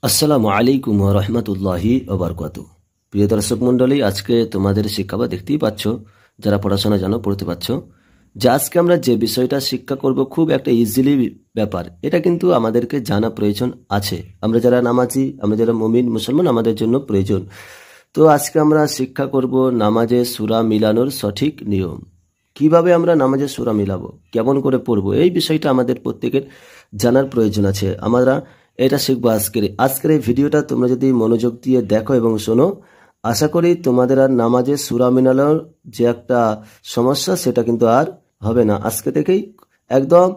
আসসালামু আলাইকুম ওয়া রাহমাতুল্লাহি ওয়া বারাকাতুহু। প্রিয় দর্শক মণ্ডলী, আজকে তোমাদের শিক্ষা দেখতেই পাচ্ছ, যারা পড়াশোনা জানো, পড়তে পারছো, যে আজকে আমরা যে বিষয়টা শিক্ষা করব খুব একটা ইজিলি ব্যাপার। এটা কিন্তু আমাদেরকে জানা প্রয়োজন আছে। আমরা যারা নামাজি, আমরা যারা মুমিন মুসলমান, আমাদের জন্য প্রয়োজন। তো আজকে আমরা শিক্ষা করব নামাজে সূরা মিলানোর সঠিক নিয়ম। কিভাবে আমরা নামাজে সূরা মিলাবো, কেমন করে পড়বো, এই বিষয়টা আমাদের প্রত্যেকের জানার প্রয়োজন আছে। আমরা এটা শিখবো আজকের এই ভিডিওটা তোমরা যদি মনোযোগ দিয়ে দেখো এবং শোনো, আশা করি তোমাদের আর নামাজে সূরা মিলানোর যে একটা সমস্যা সেটা কিন্তু আর হবে না। আজকে থেকেই একদম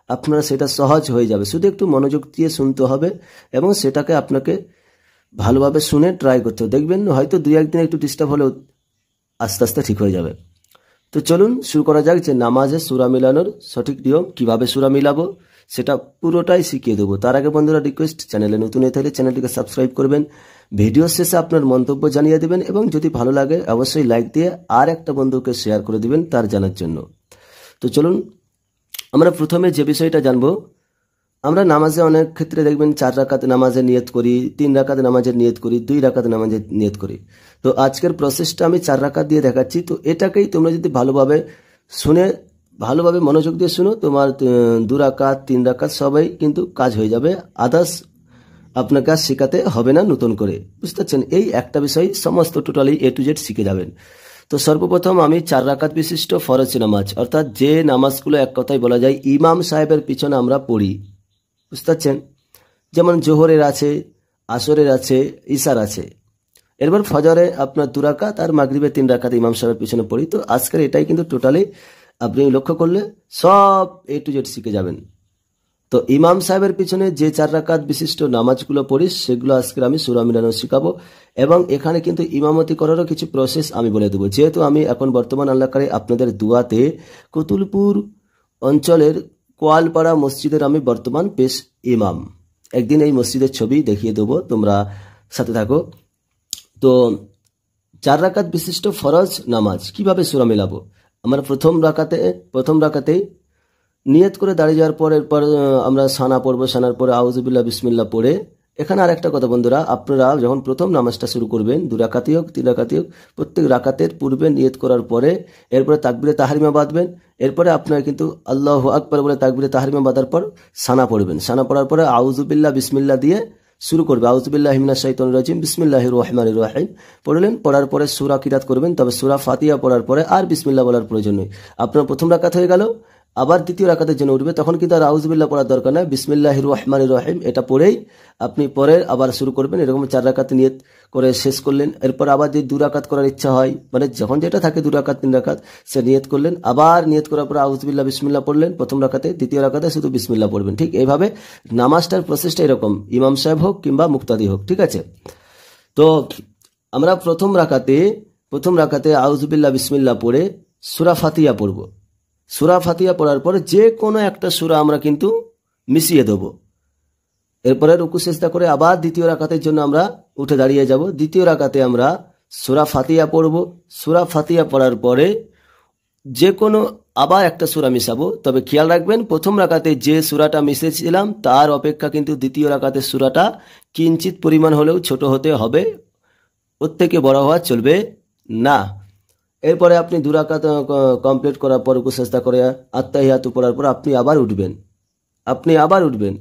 আপনারা সেটা সহজ হয়ে যাবে। শুধু একটু মনোযোগ দিয়ে শুনতে হবে এবং সেটাকে আপনাকে ভালোভাবে শুনে ট্রাই করতে হবে। দেখবেন হয়তো দুই একদিন একটু ডিস্টার্ব হলেও আস্তে আস্তে ঠিক হয়ে যাবে। তো চলুন শুরু করা যাক যে নামাজে সূরা মিলানোর সঠিক নিয়ম। কিভাবে সূরা মিলাবো সেটা পুরোটাই শিখিয়ে দেবো। তার আগে বন্ধুরা রিকোয়েস্ট, চ্যানেলে নতুন হয়ে থাকলে চ্যানেলটিকে সাবস্ক্রাইব করবেন, ভিডিও শেষে আপনার মন্তব্য জানিয়ে দেবেন এবং যদি ভালো লাগে অবশ্যই লাইক দিয়ে আর একটা বন্ধুকে শেয়ার করে দিবেন তার জানার জন্য। তো চলুন আমরা প্রথমে যে বিষয়টা জানবো, আমরা নামাজে অনেক ক্ষেত্রে দেখবেন 4 রাকাত নামাজের নিয়ত করি, 3 রাকাত নামাজের নিয়ত করি, 2 রাকাত নামাজের নিয়ত করি। তো আজকের প্রসেসটা আমি 4 রাকাত দিয়ে দেখাচ্ছি। তো এটাকেই তোমরা যদি ভালোভাবে শুনে, ভালোভাবে মনোযোগ দিয়ে শুনো, তোমার 2 রাকাত 3 রাকাত সবাই কিন্তু কাজ হয়ে যাবে। আদার্স আপনার কাজ শেখাতে হবে না নতুন করে, বুঝতে পারছেন? এই একটা বিষয় সমস্ত টোটালি A to Z শিখে যাবেন। তো সর্বপ্রথম আমি 4 রাকাত বিশিষ্ট ফরজ নামাজ, অর্থাৎ যে নামাজগুলো এক কথায় বলা যায় ইমাম সাহেবের পিছনে আমরা পড়ি, বুঝতে পারছেন? যেমন জোহরের আছে, আসরের আছে, ইশার আছে। এরপর ফজরে আপনার 2 রাকাত আর মাগরিবে 3 রাকাত ইমাম সাহেবের পিছনে পড়ি। তো আজকের এটাই কিন্তু টোটালি আপনি লক্ষ্য করলে সব A to Z শিখে যাবেন। তো ইমাম সাহেবের পিছনে যে 4 রাকাত বিশিষ্ট নামাজগুলো পড়ি সেগুলো আজকে আমি সূরা মিলানো শিখাবো এবং এখানে কিন্তু ইমামতি করারও কিছু প্রসেস আমি বলে দেবো। যেহেতু আমি এখন বর্তমান আল্লাহ করে আপনাদের দুয়াতে কতুলপুর অঞ্চলের কোয়ালপাড়া মসজিদের আমি বর্তমান পেশ ইমাম। একদিন এই মসজিদের ছবি দেখিয়ে দেবো, তোমরা সাথে থাকো। তো 4 রাকাত বিশিষ্ট ফরজ নামাজ কিভাবে সূরা মিলাবো? আমরা প্রথম রাকাতে নিয়ত করে দাঁড়িয়ে যাওয়ার পর এরপর আমরা সানা পড়বো। সানার পরে আউযুবিল্লাহ বিসমিল্লাহ পড়ে, এখানে আর একটা কথা বন্ধুরা, আপনারা যখন প্রথম নামাজটা শুরু করবেন 2 রাকাতই হোক 3 রাকাতই হোক, প্রত্যেক রাকাতের পূর্বে নিয়ত করার পরে এরপরে তাকবীরে তাহরিমা বাঁধবেন। এরপরে আপনারা কিন্তু আল্লাহু আকবার বলে তাকবীরে তাহরিমা বাঁধার পর সানা পড়বেন। সানা পড়ার পরে আউযুবিল্লাহ বিসমিল্লাহ দিয়ে শুরু করবে। আউযুবিল্লাহি মিনাশ শাইতানির রাজিম, বিসমিল্লাহির রহমানির রহিম পড়লেন। পড়ার পরে সূরা কিরাত করবেন, তবে সূরা ফাতিহা পড়ার পরে আর বিসমিল্লাহ বলার প্রয়োজন নেই। আপনার প্রথম রাকাত হয়ে গেল, আবার দ্বিতীয় রাকাতের জন্য উঠবে, তখন কিন্তু আর আউযুবিল্লাহ পড়ার দরকার নাই, বিসমিল্লাহির রহমানির রহিম এটা পড়েই আপনি পরে আবার শুরু করবেন। এরকম 4 রাকাত নিয়ত করে শেষ করলেন। এরপর আবার যদি 2 রাকাত করার ইচ্ছা হয়, মানে যখন যেটা থাকে 2 রাকাত 3 রাকাত, সে নিয়ত করলেন। আবার নিয়ত করার পর আউযুবিল্লাহ বিসমিল্লাহ পড়লেন প্রথম রাকাতে, দ্বিতীয় রাকাতে শুধু বিসমিল্লাহ পড়বেন। ঠিক এইভাবে নামাজটার প্রসেসটা এরকম, ইমাম সাহেব হোক কিংবা মুক্তাদি হোক, ঠিক আছে? তো আমরা প্রথম রাকাতে আউযুবিল্লাহ বিসমিল্লাহ পড়ে সূরা ফাতিহা পড়ব। সূরা ফাতিহা পড়ার পরে যে কোনো একটা সূরা আমরা কিন্তু মিশিয়ে দেব। এরপরে রুকু সিজদা করে আবার দ্বিতীয় রাকাতের জন্য আমরা উঠে দাঁড়িয়ে যাব। দ্বিতীয় রাকাতে আমরা সূরা ফাতিহা পড়ব। সূরা ফাতিহা পড়ার পরে যে কোনো আবার একটা সূরা মিশাবো। তবে খেয়াল রাখবেন, প্রথম রাকাতে যে সূরাটা মিশিয়েছিলাম তার অপেক্ষা কিন্তু দ্বিতীয় রাকাতের সূরাটা কিঞ্চিত পরিমাণ হলেও ছোট হতে হবে, ওর থেকে বড় হওয়া চলবে না। এরপরে আপনি 2 রাকাত কমপ্লিট করার পর রুকু সিজদা করে আত্তাহিয়াতু পড়ার পর আপনি আবার উঠবেন।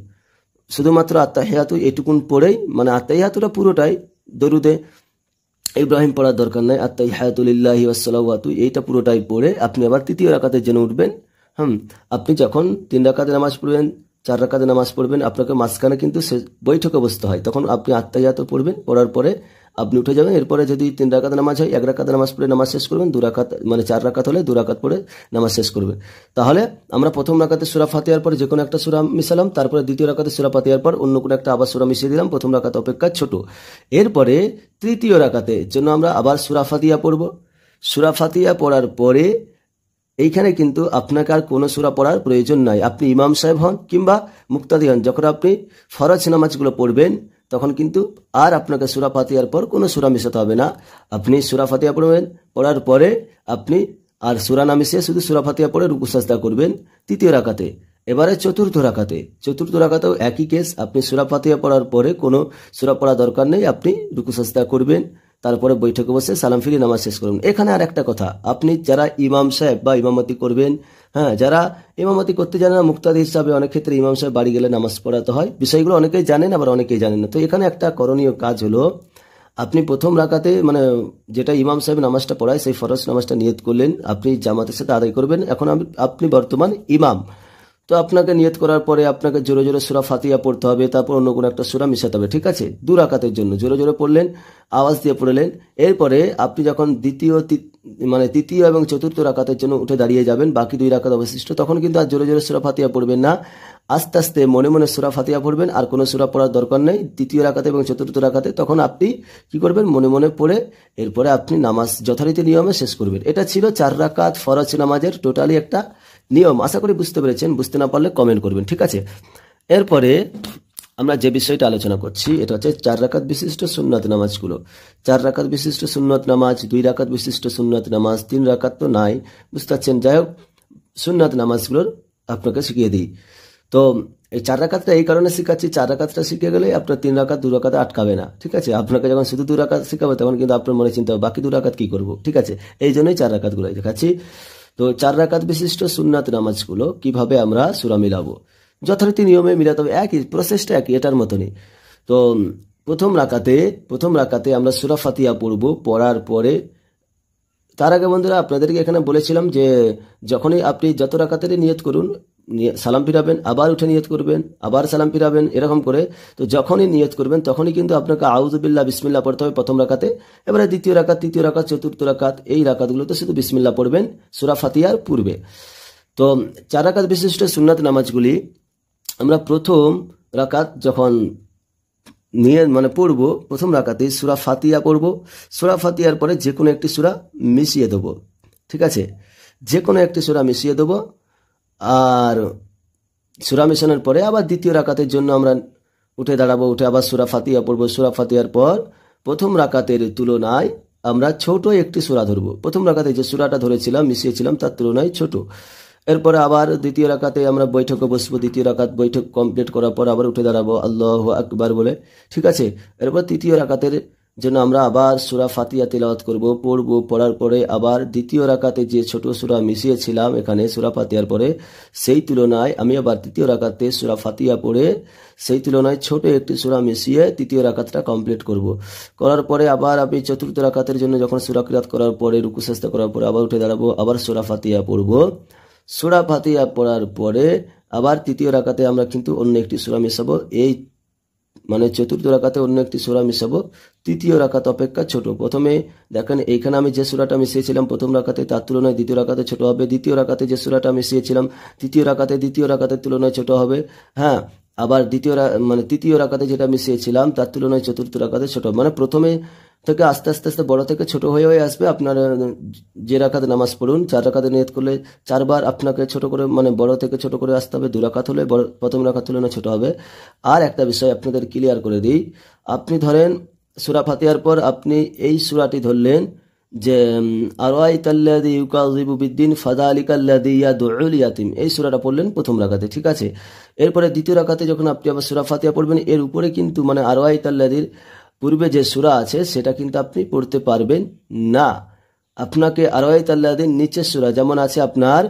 শুধুমাত্র আত্তাহিয়াতু এটুকুন পড়েই, মানে আত্তাহিয়াতুটা পুরোটাই দরুদে ইব্রাহিম পড়ার দরকার নাই, আত্তাহিয়াতু লিল্লাহি ওয়াসসালাওয়াতু এইটা পুরোটাই পড়ে আপনি আবার তৃতীয় রাকাতের জন্য উঠবেন। আপনি যখন 3 রাকাতের নামাজ পড়বেন, 4 রাকাতের নামাজ পড়বেন, আপনাকে মাঝখানে কিন্তু বৈঠকে বসতে হয়, তখন আপনি আত্তাহিয়াতু পড়বেন। পড়ার পরে আপনি উঠে যাবেন। এরপরে যদি 3 রাকাত নামাজ হয়, 1 রাকাত নামাজ পড়ে নামাজ শেষ করবেন। 2 রাকাত মানে 4 রাকাত হলে 2 রাকাত পড়ে নামাজ শেষ করবেন। তাহলে আমরা প্রথম রাকাতে সূরা ফাতিহার পর যে কোনো একটা সূরা মিশালাম, তারপরে দ্বিতীয় রাকাতে সূরা ফাতিহার পর অন্য কোনো একটা আবার সূরা মিশিয়ে দিলাম, প্রথম রাকাত অপেক্ষা ছোট। এরপরে তৃতীয় রাকাতে জন্য আমরা আবার সূরা ফাতিহা পড়ব। সূরা ফাতিহা পড়ার পরে এইখানে কিন্তু আপনাকে আর কোনো সূরা পড়ার প্রয়োজন নাই। আপনি ইমাম সাহেব হন কিংবা মুক্তাদি হন, যখন আপনি ফরজ নামাজগুলো পড়বেন তখন কিন্তু আর আপনাকে সূরা ফাতিহার পর কোনো সূরা মিশাতে হবে না। আপনি সূরা ফাতিহা পড়বেন, পড়ার পরে আপনি আর সূরা না মিশিয়ে শুধু সূরা ফাতিহা পড়ে রুকু সিজদা করবেন তৃতীয় রাকাতে। এবারে চতুর্থ রাকাতেও একই কেস। আপনি সূরা ফাতিহা পড়ার পরে কোনো সূরা পড়া দরকার নেই, আপনি রুকু সাজদা করবেন, তারপরে বৈঠকে বসে সালাম ফিরিয়ে নামাজ শেষ করবেন। এখানে আর একটা কথা, আপনি যারা ইমাম সাহেব বা ইমামতি করবেন, হ্যাঁ, যারা ইমামতি করতে জানেন না, মুক্তাদি হিসাবে অনেক ক্ষেত্রে ইমাম সাহেব বাড়ি গেলে নামাজ পড়াতে হয়, বিষয়গুলো অনেকেই জানেন আবার অনেকেই জানেন না। তো এখানে একটা করণীয় কাজ হলো, আপনি প্রথম রাকাতে মানে যেটা ইমাম সাহেব নামাজটা পড়ায় সেই ফরজ নামাজটা নিয়ত করলেন, আপনি জামাতের সাথে আদায় করবেন। এখন আপনি বর্তমান ইমাম, তো আপনাকে নিয়ত করার পরে আপনাকে জোরে জোরে সূরা ফাতিহা পড়তে হবে, তারপর অন্য কোনো একটা সূরা মিশাতে হবে, ঠিক আছে? 2 রাকাতের জন্য জোরে জোরে পড়লেন, আওয়াজ দিয়ে পড়লেন। এরপরে আপনি যখন তৃতীয় এবং চতুর্থ রাকাতের জন্য উঠে দাঁড়িয়ে যাবেন, বাকি 2 রাকাত অবশিষ্ট, তখন কিন্তু আর জোরে জোরে সূরা ফাতিহা পড়বেন না, আস্তে আস্তে মনে মনে সূরা ফাতিহা পড়বেন, আর কোনো সূরা পড়ার দরকার নেই। তৃতীয় রাকাতে এবং চতুর্থ রাকাতে তখন আপনি কি করবেন, মনে মনে পড়ে এরপরে আপনি নামাজ যথারীতি নিয়মে শেষ করবেন। এটা ছিল 4 রাকাত ফরজ নামাজের টোটালি একটা নিয়ম। আশা করি বুঝতে পেরেছেন, বুঝতে না পারলে কমেন্ট করবেন, ঠিক আছে? এরপরে আমরা যে বিষয়টা আলোচনা করছি এটা হচ্ছে 4 রাকাত বিশিষ্ট সুন্নাত নামাজগুলো। 4 রাকাত বিশিষ্ট সুন্নাত নামাজ, 2 রাকাত বিশিষ্ট সুন্নাত নামাজ, 3 রাকাত তো নাই, বুঝতে পারছেন? যাই হোক, সুন্নাত নামাজগুলোর আপনাকে শিখিয়ে দিই। তো এই 4 রাকাতটা এই কারণে শিখাচ্ছি, 4 রাকাতটা শিখে গেলে আপনার 3 রাকাত 2 রাকাতে আটকাবে না, ঠিক আছে? আপনাকে যখন শুধু 2 রাকাত শিখাবে তখন কিন্তু আপনার মনে চিন্তা হবে বাকি 2 রাকাত কি করবো, ঠিক আছে? এই জন্যই 4 রাকাতগুলো দেখাচ্ছি। তো 4 রাকাত বিশিষ্ট সুন্নাত নামাজগুলো কিভাবে আমরা সূরা মিলাবো, যথারীতি নিয়মে মিলাতে হবে, একই প্রসেসটা, একই, এটার মতনই। তো প্রথম রাকাতে আমরা সূরা ফাতিহা পড়বো, পড়ার পরে তার আগে বন্ধুরা আপনাদেরকে এখানে বলেছিলাম যে যখনই আপনি যত রাকাতেরই নিয়ত করুন, সালাম ফিরাবেন, আবার উঠে নিয়ত করবেন, আবার সালাম ফিরাবেন, এরকম করে। তো যখনই নিয়ত করবেন তখনই কিন্তু আপনাকে আউযুবিল্লাহ বিসমিল্লাহ পড়তে হবে প্রথম রাকাতে। এবারে দ্বিতীয় রাকাত, তৃতীয় রাকাত, চতুর্থ রাকাত, এই রাকাতগুলোতে শুধু বিসমিল্লাহ পড়বেন সূরা ফাতিহার পূর্বে। তো 4 রাকাত বিশিষ্ট সুন্নাত নামাজগুলি আমরা প্রথম রাকাত যখন পড়বো, প্রথম রাকাতে সূরা ফাতিহা পড়বো, সূরা ফাতিহার পরে যে কোনো একটি সূরা মিশিয়ে দেবো, ঠিক আছে? যে কোনো একটি সূরা মিশিয়ে দেবো, আর সূরা মিশানোর পরে আবার দ্বিতীয় রাকাতের জন্য আমরা উঠে দাঁড়াবো, উঠে আবার সূরা ফাতিহা পড়বো। সূরা ফাতিহার পর প্রথম রাকাতের তুলনায় আমরা ছোট একটি সূরা ধরবো, প্রথম রাকাতে যে সূরাটা ধরেছিলাম মিশিয়েছিলাম তার তুলনায় ছোট। এরপরে আবার দ্বিতীয় রাকাতে আমরা বৈঠকে বসবো, দ্বিতীয় রাকাত বৈঠক কমপ্লিট করার পর আবার উঠে দাঁড়াবো আল্লাহু আকবার বলে, ঠিক আছে? এরপর তৃতীয় রাকাতের জন্য আমরা আবার সূরা ফাতিহা তিলাওয়াত করবো, পড়বো, পড়ার পরে আবার দ্বিতীয় রাকাতে যে ছোট সূরা মিশিয়েছিলাম এখানে সূরা ফাতিহার পরে, সেই তুলনায় আমি আবার তৃতীয় রাকাতে সূরা ফাতিহা পড়ে সেই তুলনায় ছোট একটি সূরা মিশিয়ে তৃতীয় রাকাতটা কমপ্লিট করব। করার পরে আবার আমি চতুর্থ রাকাতের জন্য যখন সূরা কিরাত করার পরে রুকু সেজদা করার পরে আবার উঠে দাঁড়াবো, আবার সূরা ফাতিহা পড়বো। সূরা ফাতিহা পড়ার পরে আবার তৃতীয় রাকাতে আমরা কিন্তু অন্য একটি সূরা মিশাবো, এই চতুর্থ রাকাতে অন্য একটি সূরা মিশাবো, তৃতীয় রাকাত অপেক্ষা ছোট। প্রথমে দেখেন এইখানে আমি যে সূরাটা মিশিয়েছিলাম প্রথম রাকাতে তার তুলনায় দ্বিতীয় রাকাতে ছোট হবে, দ্বিতীয় রাকাতে যে সূরাটা মিশিয়েছিলাম তৃতীয় রাকাতের তুলনায় ছোট হবে, হ্যাঁ। আবার তৃতীয় রাকাতে যেটা মিশিয়েছিলাম তার তুলনায় চতুর্থ রাকাতে ছোট, প্রথমে থেকে আস্তে আস্তে আস্তে বড় থেকে ছোট হয়ে হয়ে আসবে। আপনার যে রাকাতে নামাজ পড়ুন, 4 রাকাতে নিয়ত করলে 4 বার আপনাকে ছোট করে বড় থেকে ছোট করে আসতে হবে। 2 রাকাত হলে প্রথম রাকাত তুলনায় ছোট হবে। আর একটা বিষয় আপনাদের ক্লিয়ার করে দিই, আপনি ধরেন সূরা ফাতিহার পর আপনি এই সূরাটি ধরলেন যে আরাআইতাল্লাযী ইউকাযযিবু বিদ্দীন ফাযালিকাল্লাযী ইয়াদউল ইয়াতীম, এই সূরাটা পড়লেন প্রথম রাকাতে, ঠিক আছে? এরপরে দ্বিতীয় রাকাতে যখন আপনি আবার সূরা ফাতিহা পড়বেন, এর উপরে কিন্তু আরাআইতাল্লাযীর পূর্বে যে সূরা আছে সেটা কিন্তু আপনি পড়তে পারবেন না। আপনাকে আরাআইতাল্লাযীর নিচের সূরা যেমন আছে, আপনার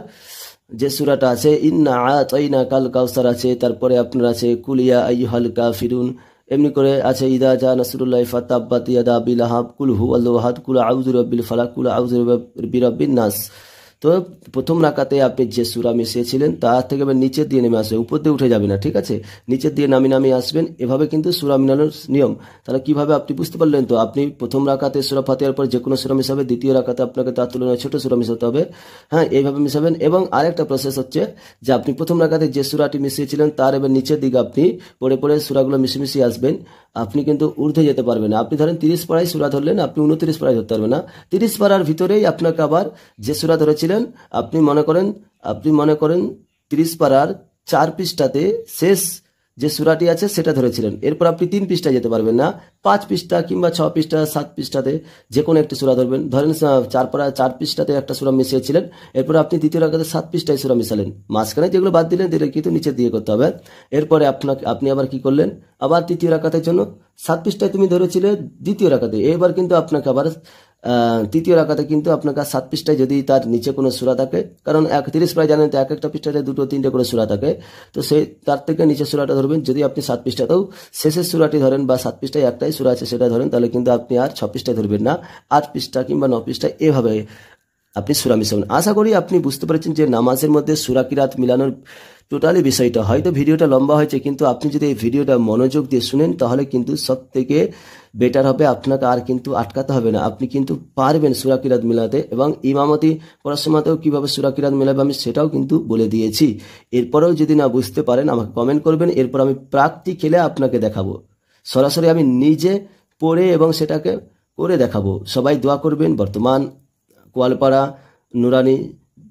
যে সূরাটা আছে ইন্না আতাইনাকাল কাউসার আছে, তারপরে আপনার আছে কুল ইয়া আইয়ুহাল কাফিরুন, এমনি করে আছে ইদা জা নাসরুল্লাহি ফাতাব্বাত ইয়াদা আবি লাহাব, কুল হুয়াল্লাহু আহাদ, কুল আউযু বিরাব্বিল ফালাক, কুল আউযু বিরাব্বিন নাস। তো প্রথম রাকাতে আপনি যে সূরা মিশিয়েছিলেন তার থেকে নিচের দিয়ে নেমে আসবে, উপর দিয়ে উঠে যাবে না, ঠিক আছে? নিচের দিয়ে নামিয়ে আসবেন, এভাবে কিন্তু সূরা মিলানোর নিয়ম। তাহলে কিভাবে আপনি বুঝতে পারলেন? তো আপনি প্রথম রাকাতে সূরা ফাতিহার পর যে কোনো সূরা মিশাবে, দ্বিতীয় রাকাতে আপনাকে তার তুলনায় ছোট সূরা মিশাতে হবে, হ্যাঁ, এইভাবে মিশাবেন। এবং আরেকটা প্রসেস হচ্ছে যে আপনি প্রথম রাকাতে যে সূরাটি মিশিয়েছিলেন তার এবার নিচের দিকে আপনি পড়ে পড়ে সূরাগুলো মিশিয়ে আসবেন, আপনি কিন্তু ঊর্ধ্বে যেতে পারবেন না। আপনি ধরেন 30 পারায় সূরা ধরলেন, আপনি 29 পারায় ধরতে পারবেন না। 30 পারার ভিতরেই আপনাকে আবার যে সূরা ধরেছিলেন আপনি মনে করেন 30 পারার 4 পৃষ্ঠাতে শেষ যে সূরাটি আছে সেটা ধরেছিলেন। এরপর আপনি 3 পৃষ্ঠায় যেতে পারবেন না, 5 পৃষ্ঠা কিংবা 6 পৃষ্ঠা 7 পৃষ্ঠাতে যে কোনো একটি সূরা ধরবেন। ধরেন 4 পৃষ্ঠাতে একটা সূরা মিশিয়েছিলেন, এরপর আপনি দ্বিতীয় রাকাতে 7 পৃষ্ঠায় সূরা মিশালেন, মাঝখানে যেগুলো বাদ দিলেন দিলে কিন্তু নিচে দিয়ে করতে হবে। এরপরে আপনি আবার কি করলেন, আবার তৃতীয় রাকাতের জন্য 7 পৃষ্ঠায় তুমি ধরেছিলে দ্বিতীয় রাকাতে, এবার কিন্তু আপনাকে আবার তৃতীয় রাকাতে কিন্তু আপনাকে 7 পৃষ্ঠায় যদি তার নিচে কোনো সূরা থাকে, কারণ 31 প্রায় জানেন তো এক একটা পৃষ্ঠাতে 2-3টে করে সূরা থাকে, তো সেই তার থেকে নিচে সূরাটা ধরবেন। যদি আপনি 7 পৃষ্ঠাতেও শেষের সূরাটি ধরেন বা 7 পৃষ্ঠায় একটাই সূরা আছে সেটা ধরেন, তাহলে কিন্তু আপনি আর 6 পৃষ্ঠায় ধরবেন না, 8 পৃষ্ঠা কিংবা 9 পৃষ্ঠায় এভাবে আপনি সূরা মিশাবেন। আশা করি আপনি বুঝতে পেরেছেন যে নামাজের মধ্যে সূরা কিরাত মিলানোর টোটালি বিষয়টা। হয়তো ভিডিওটা লম্বা হয়েছে, কিন্তু আপনি যদি এই ভিডিওটা মনোযোগ দিয়ে শুনেন তাহলে কিন্তু সব থেকে বেটার হবে, আপনাকে আর কিন্তু আটকাতে হবে না, আপনি কিন্তু পারবেন সূরা কিরাত মিলাতে। এবং ইমামতি পড়ার সময়তেও কীভাবে সূরা কিরাত মিলাবে আমি সেটাও কিন্তু বলে দিয়েছি। এরপরেও যদি না বুঝতে পারেন আমাকে কমেন্ট করবেন, এরপর আমি প্র্যাকটিক্যালে আপনাকে দেখাবো, সরাসরি আমি নিজে পড়ে এবং সেটাকে করে দেখাবো। সবাই দোয়া করবেন। বর্তমান কোয়ালপাড়া নুরানি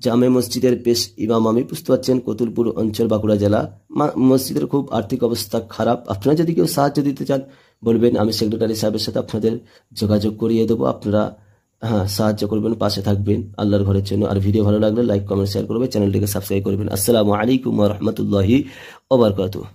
জামে মসজিদের পেশ ইমাম আমি, বুঝতে পারছেন কতুলপুর অঞ্চল, বাঁকুড়া জেলা। মসজিদের খুব আর্থিক অবস্থা খারাপ, আপনারা যদি কেউ সাহায্য দিতে চান বলবেন, আমি সেক্রেটারি সাহেবের সাথে আপনাদের যোগাযোগ করিয়ে দেবো, আপনারা সাহায্য করবেন, পাশে থাকবেন আল্লাহর ঘরের জন্য। আর ভিডিও ভালো লাগলে লাইক কমেন্ট শেয়ার করবেন, চ্যানেলটিকে সাবস্ক্রাইব করবেন। আসসালামু আলাইকুম ওয়া রাহমাতুল্লাহি ওয়া বারাকাতুহু।